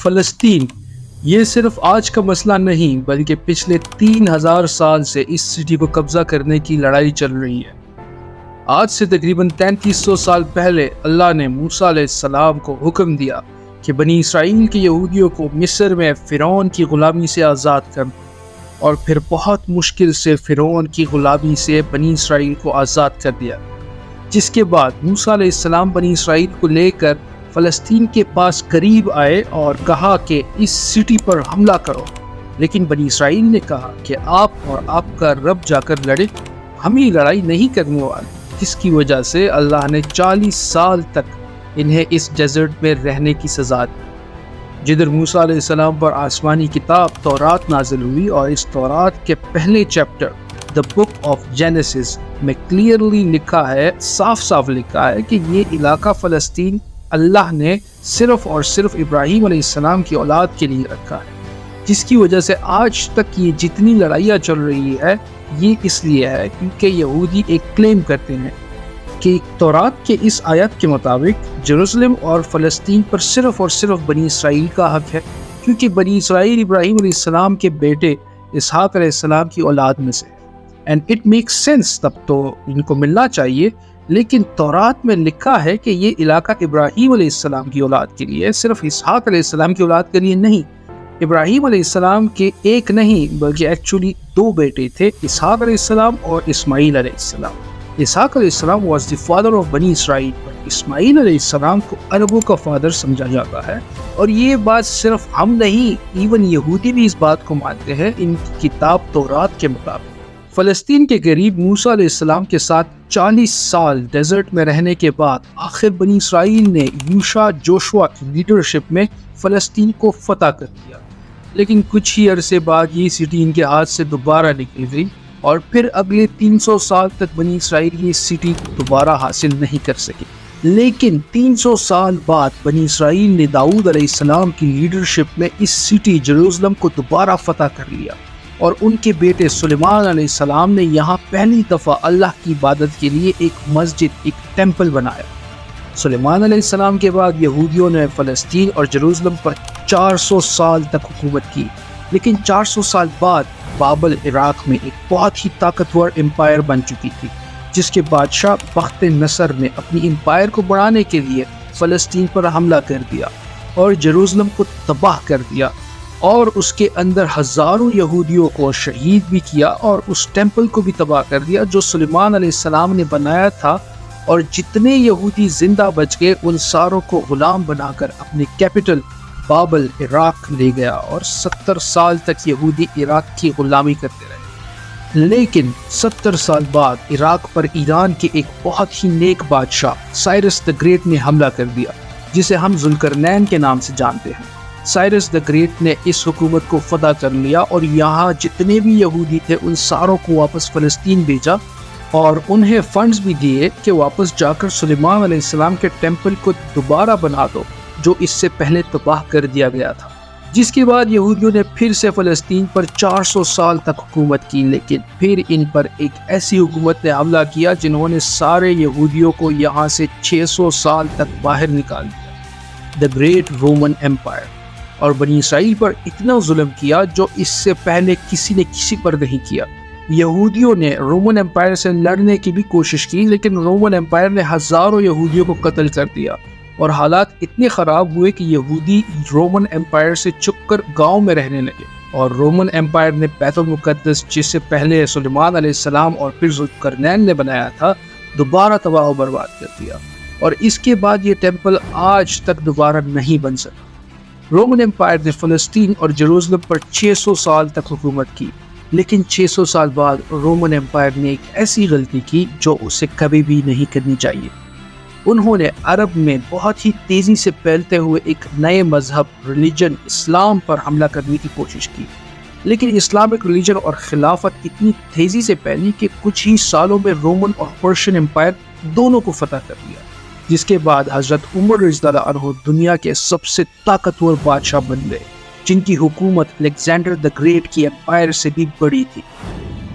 فلسطین یہ صرف آج کا مسئلہ نہیں بلکہ پچھلے 3000 سال سے اس سٹی کو قبضہ کرنے کی لڑائی چل رہی ہے۔ آج سے تقریباً 3300 سال پہلے اللہ نے موسیٰ علیہ السلام کو حکم دیا کہ بنی اسرائیل کے یہودیوں کو مصر میں فرعون کی غلامی سے آزاد کر دو، اور پھر بہت مشکل سے فرعون کی غلامی سے بنی اسرائیل کو آزاد کر دیا، جس کے بعد موسیٰ علیہ السلام بنی اسرائیل کو لے کر فلسطین کے پاس قریب آئے اور کہا کہ اس سٹی پر حملہ کرو، لیکن بنی اسرائیل نے کہا کہ آپ اور آپ کا رب جا کر لڑے، ہم یہ لڑائی نہیں کرنے والے، جس کی وجہ سے اللہ نے 40 سال تک انہیں اس ڈیزرٹ میں رہنے کی سزا دی۔ جدھر موسیٰ علیہ السلام پر آسمانی کتاب تورات نازل ہوئی، اور اس تورات کے پہلے chapter The Book of Genesis میں کلیئرلی لکھا ہے، صاف صاف لکھا ہے کہ یہ علاقہ فلسطین اللہ نے صرف اور صرف ابراہیم علیہ السلام کی اولاد کے لیے رکھا ہے، جس کی وجہ سے آج تک یہ جتنی لڑائیاں چل رہی ہے یہ اس لیے ہے کیونکہ یہودی ایک کلیم کرتے ہیں کہ تورات کے اس آیت کے مطابق جروسلم اور فلسطین پر صرف اور صرف بنی اسرائیل کا حق ہے، کیونکہ بنی اسرائیل ابراہیم علیہ السلام کے بیٹے اسحاق علیہ السلام کی اولاد میں سے، اینڈ اٹ میک سینس، تب تو ان کو ملنا چاہیے، لیکن تورات میں لکھا ہے کہ یہ علاقہ ابراہیم علیہ السلام کی اولاد کے لیے، صرف اسحاق علیہ السلام کی اولاد کے لیے نہیں۔ ابراہیم علیہ السلام کے ایک نہیں بلکہ ایکچولی 2 بیٹے تھے، اسحاق علیہ السلام اور اسماعیل علیہ السلام۔ اسحاق علیہ السلام واز دی فادر آف بنی اسرائیل، اسماعیل علیہ السلام کو عربوں کا فادر سمجھا جاتا ہے، اور یہ بات صرف ہم نہیں، ایون یہودی بھی اس بات کو مانتے ہیں ان کی کتاب تورات کے مطابق۔ فلسطین کے قریب موسیٰ علیہ السلام کے ساتھ 40 سال ڈیزرٹ میں رہنے کے بعد آخر بنی اسرائیل نے جوشوا کی لیڈرشپ میں فلسطین کو فتح کر دیا، لیکن کچھ ہی عرصے بعد یہ سٹی ان کے ہاتھ سے دوبارہ نکل گئی، اور پھر اگلے 300 سال تک بنی اسرائیل یہ سٹی دوبارہ حاصل نہیں کر سکے۔ لیکن 300 سال بعد بنی اسرائیل نے داؤد علیہ السلام کی لیڈرشپ میں اس سٹی جروسلم کو دوبارہ فتح کر لیا، اور ان کے بیٹے سلیمان علیہ السلام نے یہاں پہلی دفعہ اللہ کی عبادت کے لیے ایک مسجد، ایک ٹیمپل بنایا۔ سلیمان علیہ السلام کے بعد یہودیوں نے فلسطین اور جروسلم پر 400 سال تک حکومت کی، لیکن 400 سال بعد بابل عراق میں ایک بہت ہی طاقتور امپائر بن چکی تھی، جس کے بادشاہ بخت نصر نے اپنی امپائر کو بڑھانے کے لیے فلسطین پر حملہ کر دیا اور جروسلم کو تباہ کر دیا، اور اس کے اندر ہزاروں یہودیوں کو شہید بھی کیا، اور اس ٹیمپل کو بھی تباہ کر دیا جو سلیمان علیہ السلام نے بنایا تھا، اور جتنے یہودی زندہ بچ گئے ان ساروں کو غلام بنا کر اپنے کیپٹل بابل عراق لے گیا، اور 70 سال تک یہودی عراق کی غلامی کرتے رہے۔ لیکن 70 سال بعد عراق پر ایران کے ایک بہت ہی نیک بادشاہ سائرس دی گریٹ نے حملہ کر دیا، جسے ہم ذوالقرنین کے نام سے جانتے ہیں۔ سائرس دی گریٹ نے اس حکومت کو فتح کر لیا، اور یہاں جتنے بھی یہودی تھے ان ساروں کو واپس فلسطین بھیجا، اور انہیں فنڈز بھی دیے کہ واپس جا کر سلیمان علیہ السلام کے ٹیمپل کو دوبارہ بنا دو جو اس سے پہلے تباہ کر دیا گیا تھا۔ جس کے بعد یہودیوں نے پھر سے فلسطین پر 400 سال تک حکومت کی، لیکن پھر ان پر ایک ایسی حکومت نے حملہ کیا جنہوں نے سارے یہودیوں کو یہاں سے 600 سال تک باہر نکال دیا، دی گریٹ رومن ایمپائر، اور بنی اسرائیل پر اتنا ظلم کیا جو اس سے پہلے کسی نے کسی پر نہیں کیا۔ یہودیوں نے رومن ایمپائر سے لڑنے کی بھی کوشش کی، لیکن رومن ایمپائر نے ہزاروں یہودیوں کو قتل کر دیا، اور حالات اتنے خراب ہوئے کہ یہودی رومن ایمپائر سے چھپ کر گاؤں میں رہنے لگے، اور رومن ایمپائر نے بیت المقدس، جس سے پہلے سلیمان علیہ السلام اور پھر ذوالقرنین نے بنایا تھا، دوبارہ تباہ و برباد کر دیا، اور اس کے بعد یہ ٹیمپل آج تک دوبارہ نہیں بن سکا۔ رومن ایمپائر نے فلسطین اور جروسلم پر 600 سال تک حکومت کی، لیکن 600 سال بعد رومن ایمپائر نے ایک ایسی غلطی کی جو اسے کبھی بھی نہیں کرنی چاہیے۔ انہوں نے عرب میں بہت ہی تیزی سے پھیلتے ہوئے ایک نئے مذہب ریلیجن اسلام پر حملہ کرنے کی کوشش کی، لیکن اسلامک ریلیجن اور خلافت اتنی تیزی سے پھیلی کہ کچھ ہی سالوں میں رومن اور پرشین ایمپائر دونوں کو فتح کر لیا، جس کے بعد حضرت عمر رضی اللہ عنہ دنیا کے سب سے طاقتور بادشاہ بن گئے، جن کی حکومت الیگزینڈر دی گریٹ کی ایمپائر سے بھی بڑی تھی۔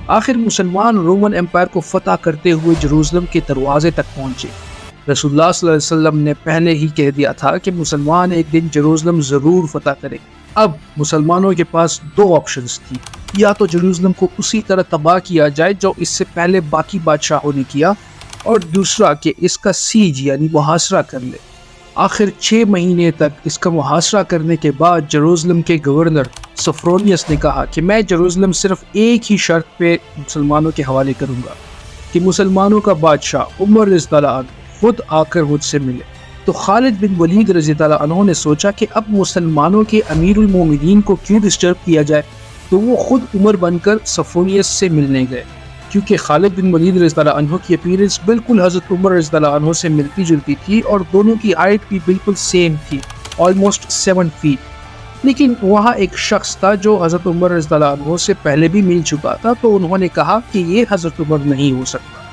آخر مسلمان رومن ایمپائر کو فتح کرتے ہوئے جروسلم کے دروازے تک پہنچے، رسول اللہ صلی اللہ علیہ وسلم نے پہلے ہی کہہ دیا تھا کہ مسلمان ایک دن جیروسلم ضرور فتح کریں۔ اب مسلمانوں کے پاس دو آپشنز تھی، یا تو جیروسلم کو اسی طرح تباہ کیا جائے جو اس سے پہلے باقی بادشاہوں نے کیا، اور دوسرا کہ اس کا سیج یعنی محاصرہ کر لے۔ آخر 6 مہینے تک اس کا محاصرہ کرنے کے بعد جیروسلم کے گورنر سفرونیس نے کہا کہ میں جیروسلم صرف ایک ہی شرط پہ مسلمانوں کے حوالے کروں گا کہ مسلمانوں کا بادشاہ عمر رضی اللہ عنہ خود آ کر مجھ سے ملے۔ تو خالد بن ولید رضی اللہ عنہ نے سوچا کہ اب مسلمانوں کے امیر المومنین کو کیوں ڈسٹرب کیا جائے، تو وہ خود عمر بن کر سفرونیس سے ملنے گئے، کیونکہ خالد بن ولید رضی اللہ عنہ کی اپیرنس بالکل حضرت عمر رضی اللہ عنہ سے ملتی جلتی تھی، اور دونوں کی ہائٹ بھی بالکل سیم تھی، آلموسٹ 7 فیٹ۔ لیکن وہاں ایک شخص تھا جو حضرت عمر رضی اللہ عنہ سے پہلے بھی مل چکا تھا، تو انہوں نے کہا کہ یہ حضرت عمر نہیں ہو سکتا۔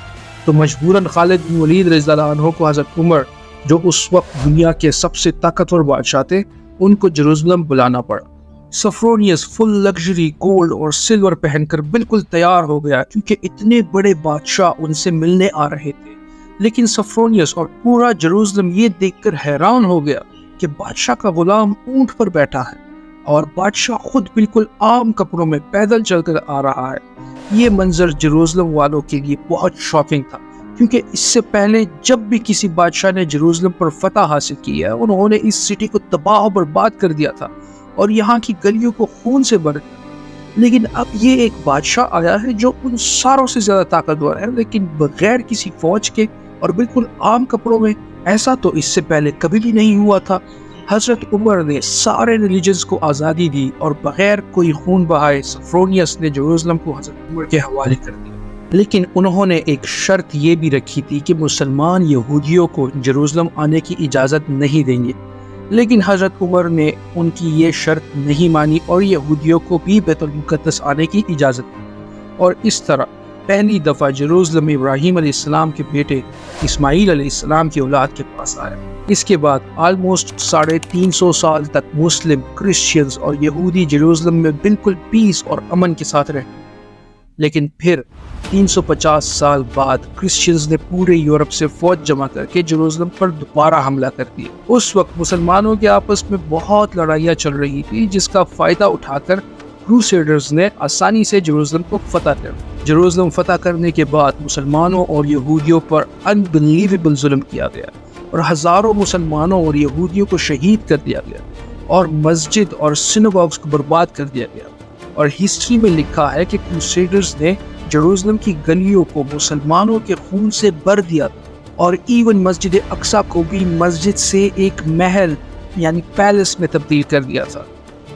تو مجبوراً خالد بن ولید رضی اللہ عنہ کو حضرت عمر، جو اس وقت دنیا کے سب سے طاقتور بادشاہ تھے، ان کو جیروسلم بلانا پڑا۔ سفرونیس فل لگژری گولڈ اور سلور پہن کر بالکل تیار ہو گیا، کیونکہ اتنے بڑے بادشاہ ان سے ملنے آ رہے تھے۔ لیکن سفرونیس اور پورا جیروسلم یہ دیکھ کر حیران ہو گیا کہ بادشاہ کا غلام اونٹ پر بیٹھا ہے اور بادشاہ خود بالکل عام کپڑوں میں پیدل چل کر آ رہا ہے۔ یہ منظر جیروسلم والوں کے لیے بہت شاکنگ تھا، کیونکہ اس سے پہلے جب بھی کسی بادشاہ نے جیروسلم پر فتح حاصل کی ہے، انہوں نے اس سٹی کو تباہ و برباد کر دیا تھا اور یہاں کی گلیوں کو خون سے بھر دیا۔ لیکن اب یہ ایک بادشاہ آیا ہے جو ان ساروں سے زیادہ طاقتور ہے، لیکن بغیر کسی فوج کے اور بالکل عام کپڑوں میں۔ ایسا تو اس سے پہلے کبھی بھی نہیں ہوا تھا۔ حضرت عمر نے سارے ریلیجنز کو آزادی دی اور بغیر کوئی خون بہائے سفرونیس نے جیروسلم کو حضرت عمر کے حوالے کر دیا۔ لیکن انہوں نے ایک شرط یہ بھی رکھی تھی کہ مسلمان یہودیوں کو جیروسلم آنے کی اجازت نہیں دیں گے، لیکن حضرت عمر نے ان کی یہ شرط نہیں مانی اور یہودیوں کو بھی بیت المقدس آنے کی اجازت دی، اور اس طرح پہلی دفعہ جیروسلم ابراہیم علیہ السلام کے بیٹے اسماعیل علیہ السلام کی اولاد کے پاس آیا۔ اس کے بعد آلموسٹ 350 سال تک مسلم، کرسچینز اور یہودی جیروسلم میں بالکل پیس اور امن کے ساتھ رہے۔ لیکن پھر 350 سال بعد کرسچینز نے پورے یورپ سے فوج جمع کر کے جیروسلم پر دوبارہ حملہ کر دیا۔ اس وقت مسلمانوں کے آپس میں بہت لڑائیاں چل رہی تھی، جس کا فائدہ اٹھا کر کروسیڈرز نے آسانی سے جیروسلم کو فتح کر دیا۔ جیروسلم فتح کرنے کے بعد مسلمانوں اور یہودیوں پر انبلیویبل ظلم کیا گیا، اور ہزاروں مسلمانوں اور یہودیوں کو شہید کر دیا گیا، اور مسجد اور سینگاگز کو برباد کر دیا گیا۔ اور ہسٹری میں لکھا ہے کہ کروسیڈرز نے جیروسلم کی گلیوں کو مسلمانوں کے خون سے بھر دیا، اور ایون مسجد اقصی کو بھی مسجد سے ایک محل یعنی پیلس میں تبدیل کر دیا تھا۔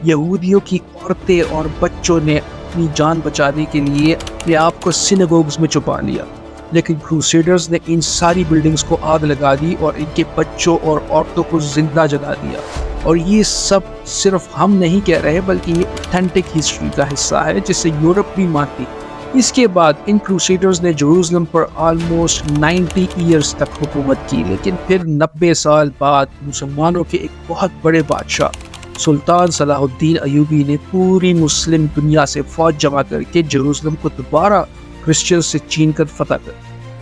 یہودیوں کی عورتیں اور بچوں نے اپنی جان بچانے کے لیے اپنے آپ کو سینگاگز میں چھپا لیا، لیکن کروسیڈرز نے ان ساری بلڈنگز کو آگ لگا دی اور ان کے بچوں اور عورتوں کو زندہ جلا دیا۔ اور یہ سب صرف ہم نہیں کہہ رہے، بلکہ یہ اوتھینٹک ہسٹری کا حصہ ہے جسے یورپ بھی مانتی۔ اس کے بعد ان کروسیڈرز نے جیروسلم پر آلموسٹ 90 ایئرز تک حکومت کی، لیکن پھر 90 سال بعد مسلمانوں کے ایک بہت بڑے بادشاہ سلطان صلاح الدین ایوبی نے پوری مسلم دنیا سے فوج جمع کر کے جیروسلم کو دوبارہ کرسچنز سے چھین کر فتح کر،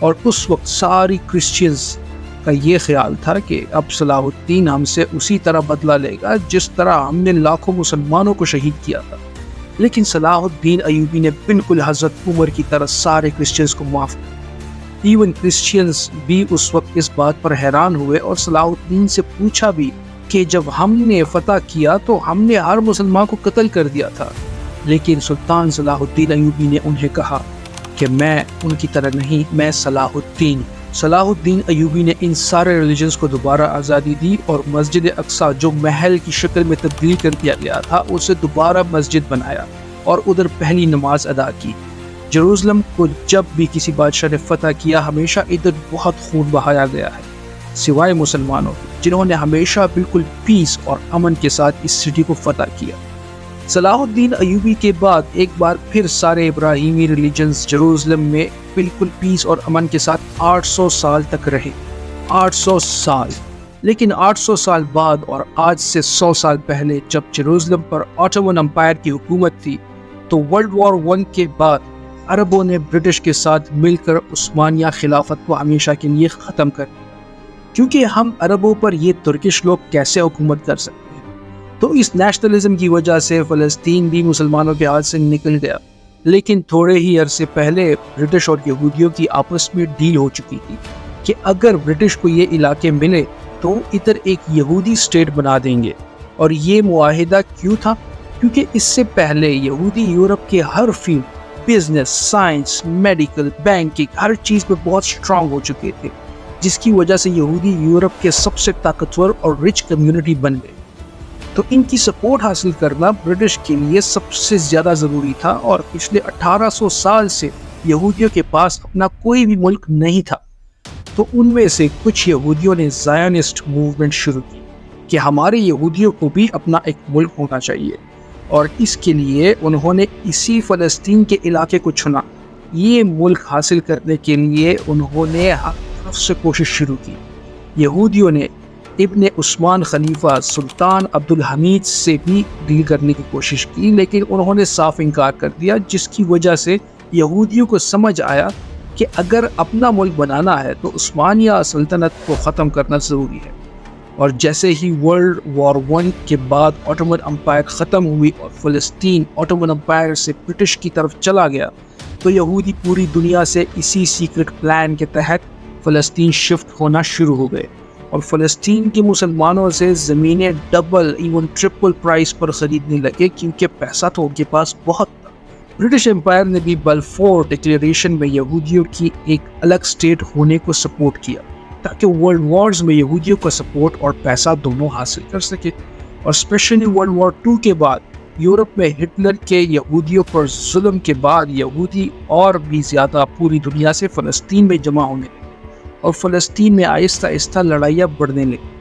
اور اس وقت ساری کرسچنز کا یہ خیال تھا کہ اب صلاح الدین ہم سے اسی طرح بدلہ لے گا جس طرح ہم نے لاکھوں مسلمانوں کو شہید کیا تھا۔ لیکن صلاح الدین ایوبی نے بالکل حضرت عمر کی طرح سارے کرسچنز کو معاف کیا۔ ایون کرسچنز بھی اس وقت اس بات پر حیران ہوئے اور صلاح الدین سے پوچھا بھی کہ جب ہم نے فتح کیا تو ہم نے ہر مسلمان کو قتل کر دیا تھا، لیکن سلطان صلاح الدین ایوبی نے انہیں کہا کہ میں ان کی طرح نہیں، میں صلاح الدین ایوبی نے ان سارے ریلیجنز کو دوبارہ آزادی دی اور مسجد اقصی جو محل کی شکل میں تبدیل کر دیا گیا تھا اسے دوبارہ مسجد بنایا اور ادھر پہلی نماز ادا کی۔ جیروسلم کو جب بھی کسی بادشاہ نے فتح کیا ہمیشہ ادھر بہت خون بہایا گیا ہے، سوائے مسلمانوں جنہوں نے ہمیشہ بالکل پیس اور امن کے ساتھ اس سٹی کو فتح کیا۔ صلاح الدین ایوبی کے بعد ایک بار پھر سارے ابراہیمی ریلیجنز جیروسلم میں بالکل پیس اور امن کے ساتھ 800 سال تک رہے۔ 800 سال، لیکن 800 سال بعد اور آج سے 100 سال پہلے جب جیروسلم پر آٹومن امپائر کی حکومت تھی تو ورلڈ وار 1 کے بعد عربوں نے برٹش کے ساتھ مل کر عثمانیہ خلافت کو ہمیشہ کے لیے ختم کر دیا۔ کیونکہ ہم عربوں پر یہ ترکش لوگ کیسے حکومت کر سکتے ہیں۔ تو اس نیشنلزم کی وجہ سے فلسطین بھی مسلمانوں کے ہاتھ سے نکل گیا، لیکن تھوڑے ہی عرصے پہلے برٹش اور یہودیوں کی آپس میں ڈیل ہو چکی تھی کہ اگر برٹش کو یہ علاقے ملے تو ادھر ایک یہودی اسٹیٹ بنا دیں گے۔ اور یہ معاہدہ کیوں تھا؟ کیونکہ اس سے پہلے یہودی یورپ کے ہر field, business, science, medical, banking, ہر چیز میں بہت اسٹرانگ ہو چکے تھے، جس کی وجہ سے یہودی یورپ کے سب سے طاقتور اور رچ کمیونٹی بن گئے۔ تو ان کی سپورٹ حاصل کرنا برٹش کے لیے سب سے زیادہ ضروری تھا، اور پچھلے 1800 سال سے یہودیوں کے پاس اپنا کوئی بھی ملک نہیں تھا۔ تو ان میں سے کچھ یہودیوں نے زائونسٹ موومنٹ شروع کی کہ ہمارے یہودیوں کو بھی اپنا ایک ملک ہونا چاہیے، اور اس کے لیے انہوں نے اسی فلسطین کے علاقے کو چنا۔ یہ ملک حاصل کرنے کے لیے انہوں نے ہر طرف سے کوشش شروع کی۔ یہودیوں نے ابن عثمان خلیفہ سلطان عبدالحمید سے بھی ڈیل کرنے کی کوشش کی، لیکن انہوں نے صاف انکار کر دیا، جس کی وجہ سے یہودیوں کو سمجھ آیا کہ اگر اپنا ملک بنانا ہے تو عثمانیہ سلطنت کو ختم کرنا ضروری ہے۔ اور جیسے ہی ورلڈ وار 1 کے بعد آٹومن امپائر ختم ہوئی اور فلسطین آٹومن امپائر سے برٹش کی طرف چلا گیا، تو یہودی پوری دنیا سے اسی سیکرٹ پلان کے تحت فلسطین شفٹ ہونا شروع ہو گئے، اور فلسطین کے مسلمانوں سے زمینیں ڈبل ایون ٹرپل پرائس پر خریدنے لگے، کیونکہ پیسہ تو ان کے پاس بہت تھا۔ برٹش امپائر نے بھی بلفور ڈکلیریشن میں یہودیوں کی ایک الگ اسٹیٹ ہونے کو سپورٹ کیا، تاکہ ورلڈ وارز میں یہودیوں کا سپورٹ اور پیسہ دونوں حاصل کر سکے۔ اور اسپیشلی ورلڈ وار 2 کے بعد یورپ میں ہٹلر کے یہودیوں پر ظلم کے بعد یہودی اور بھی زیادہ پوری دنیا سے فلسطین میں جمع ہونے لگے، اور فلسطین میں آہستہ آہستہ لڑائیاں بڑھنے لگیں،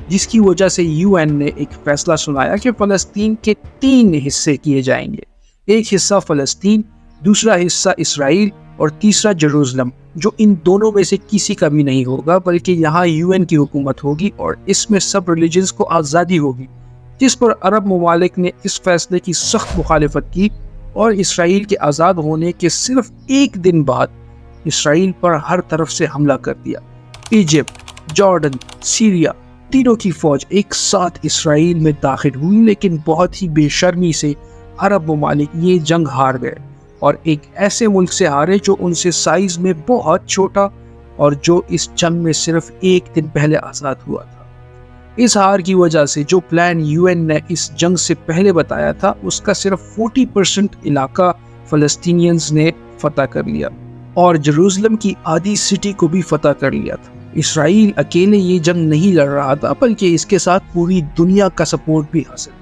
جس کی وجہ سے UN نے ایک فیصلہ سنایا کہ فلسطین کے 3 حصے کیے جائیں گے، ایک حصہ فلسطین، دوسرا حصہ اسرائیل، اور تیسرا جروزلم، جو ان دونوں میں سے کسی کا بھی نہیں ہوگا، بلکہ یہاں UN کی حکومت ہوگی، اور اس میں سب ریلیجنز کو آزادی ہوگی، جس پر عرب ممالک نے اس فیصلے کی سخت مخالفت کی، اور اسرائیل کے آزاد ہونے کے صرف ایک دن بعد اسرائیل پر ہر طرف سے حملہ کر دیا۔ ایجپٹ، جارڈن، سیریا، تینوں کی فوج ایک ساتھ اسرائیل میں داخل ہوئی، لیکن بہت ہی بے شرمی سے عرب ممالک یہ جنگ ہار گئے، اور ایک ایسے ملک سے ہارے جو ان سے سائز میں بہت چھوٹا، اور جو اس جنگ میں صرف ایک دن پہلے آزاد ہوا تھا۔ اس ہار کی وجہ سے جو پلان UN نے اس جنگ سے پہلے بتایا تھا، اس کا صرف 40% علاقہ فلسطینینز نے فتح کر لیا، اور جروزلم کی آدھی سٹی کو بھی فتح کر لیا تھا۔ اسرائیل اکیلے یہ جنگ نہیں لڑ رہا تھا، بلکہ اس کے ساتھ پوری دنیا کا سپورٹ بھی حاصل تھا۔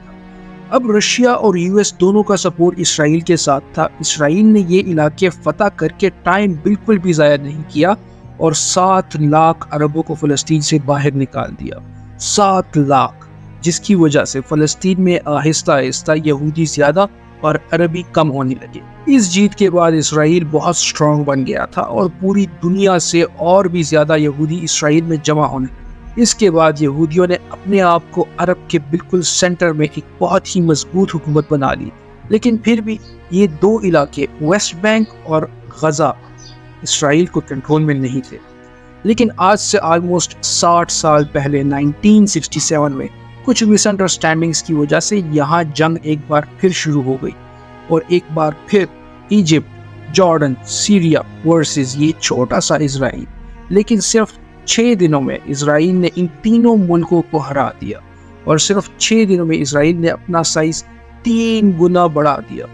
اب رشیا اور US دونوں کا سپورٹ اسرائیل کے ساتھ تھا۔ اسرائیل نے یہ علاقے فتح کر کے ٹائم بالکل بھی ضائع نہیں کیا، اور 7 لاکھ عربوں کو فلسطین سے باہر نکال دیا۔ 7 لاکھ، جس کی وجہ سے فلسطین میں آہستہ آہستہ یہودی زیادہ اور عربی کم ہونے لگے۔ اس جیت کے بعد اسرائیل بہت اسٹرانگ بن گیا تھا، اور پوری دنیا سے اور بھی زیادہ یہودی اسرائیل میں جمع ہونے لگے۔ اس کے بعد یہودیوں نے اپنے آپ کو عرب کے بالکل سینٹر میں ایک بہت ہی مضبوط حکومت بنا لی، لیکن پھر بھی یہ 2 علاقے ویسٹ بینک اور غزہ اسرائیل کو کنٹرول میں نہیں تھے۔ لیکن آج سے آلموسٹ 60 سال پہلے 1967 میں کچھ مس انڈرسٹینڈنگز کی وجہ سے یہاں جنگ ایک بار پھر شروع ہو گئی، اور ایک بار پھر ایجپٹ، جارڈن، سیریا ورسز یہ چھوٹا سا اسرائیل۔ لیکن صرف 6 دنوں میں اسرائیل نے ان تینوں ملکوں کو ہرا دیا، اور صرف 6 دنوں میں اسرائیل نے اپنا سائز 3 گنا بڑھا دیا۔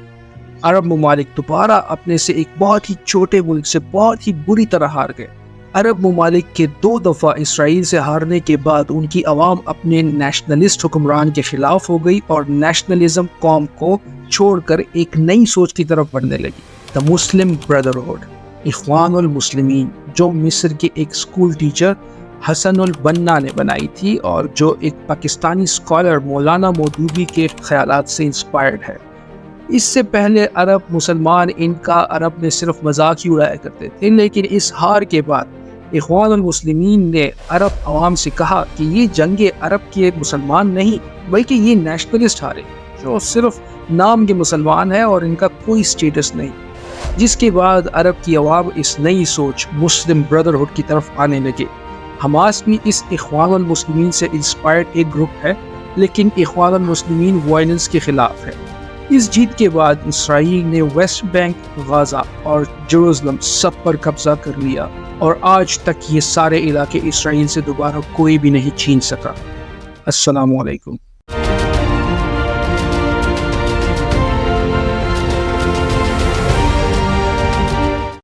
عرب ممالک دوبارہ اپنے سے ایک بہت ہی چھوٹے ملک سے بہت ہی بری طرح ہار گئے۔ عرب ممالک کے 2 دفعہ اسرائیل سے ہارنے کے بعد ان کی عوام اپنے نیشنلسٹ حکمران کے خلاف ہو گئی، اور نیشنلزم قوم کو چھوڑ کر ایک نئی سوچ کی طرف بڑھنے لگی۔ دا مسلم بردرہڈ، اخوان المسلمین، جو مصر کے ایک اسکول ٹیچر حسن البنا نے بنائی تھی، اور جو ایک پاکستانی اسکالر مولانا مودودی کے خیالات سے انسپائرڈ ہے۔ اس سے پہلے عرب مسلمان ان کا عرب میں صرف مذاق ہی اڑایا کرتے تھے، لیکن اس ہار کے بعد اخوان المسلمین نے عرب عوام سے کہا کہ یہ جنگ عرب کے مسلمان نہیں، بلکہ یہ نیشنلسٹ ہارے جو صرف نام کے مسلمان ہیں اور ان کا کوئی سٹیٹس نہیں۔ جس کے بعد عرب کی عوام اس نئی سوچ مسلم بردرہڈ کی طرف آنے لگے۔ حماس بھی اس اخوان المسلمین سے انسپائرڈ ایک گروپ ہے، لیکن اخوان المسلمین وائلنس کے خلاف ہے۔ اس جیت کے بعد اسرائیل نے ویسٹ بینک، غزہ اور جروزلم سب پر قبضہ کر لیا، اور آج تک یہ سارے علاقے اسرائیل سے دوبارہ کوئی بھی نہیں چھین سکا۔ السلام علیکم۔